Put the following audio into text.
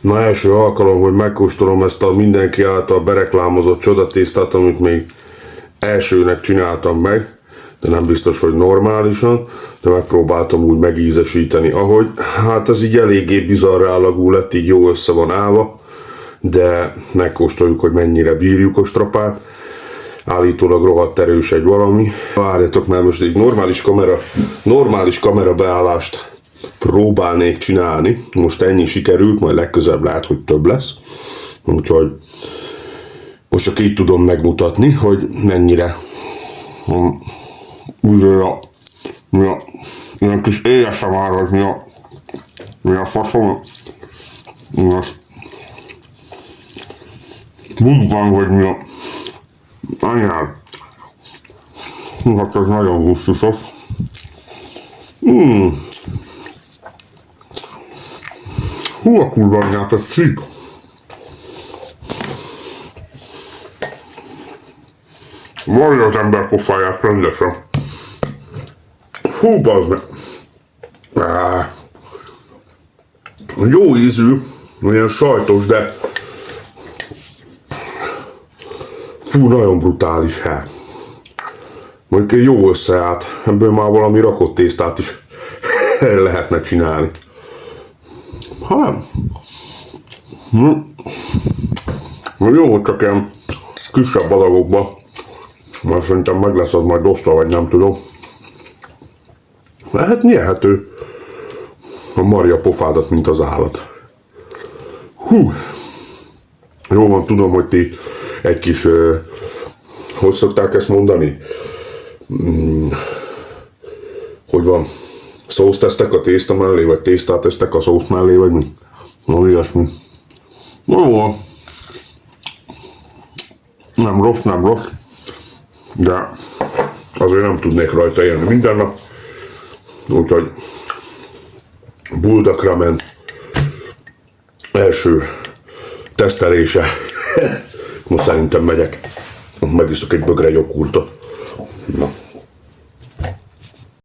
Na, első alkalom, hogy megkóstolom ezt a mindenki által bereklámozott csodatésztát, amit még elsőnek csináltam meg, de nem biztos, hogy normálisan, de megpróbáltam úgy megízesíteni, ahogy. Hát ez így eléggé bizarr állagú lett, így jó össze van állva, de megkóstoljuk, hogy mennyire bírjuk a strapát. Állítólag rohadt erős egy valami. Várjatok, mert most egy normális kamera beállást próbálnék csinálni. Most ennyi sikerült, majd legközelebb lehet, hogy több lesz. Úgyhogy most csak így tudom megmutatni, hogy mennyire ilyen kis ASMR, vagy mi a faszom, van, vagy mi a anyád. Hát ez nagyon gusztusos. Hú, a kurva anyát, ez szép. Varja az ember pofáját rendesen. Hú, bazd meg. Jó ízű, olyan sajtos, de fú, nagyon brutális, hát. Mondjuk jó összeállt, ebből már valami rakott tésztát is lehetne csinálni. Hát, jó, csak ilyen kisebb adagokba, mert szerintem meg lesz az majd osztva, vagy nem tudom. Lehet nyelhető. A marja pofádat, mint az állat. Hú. Jó van, tudom, hogy ti egy kis, hogy szokták ezt mondani? Hogy van? Szószt tesztek a tészta mellé, vagy tésztát tesztek a szósz mellé, vagy mi? No, ilyesmi. Jó van. Nem rossz, de azért nem tudnék rajta élni minden nap. Úgyhogy Buldak Ramen első tesztelése. Most szerintem megyek. Megiszok egy bögre joghurtot. Na.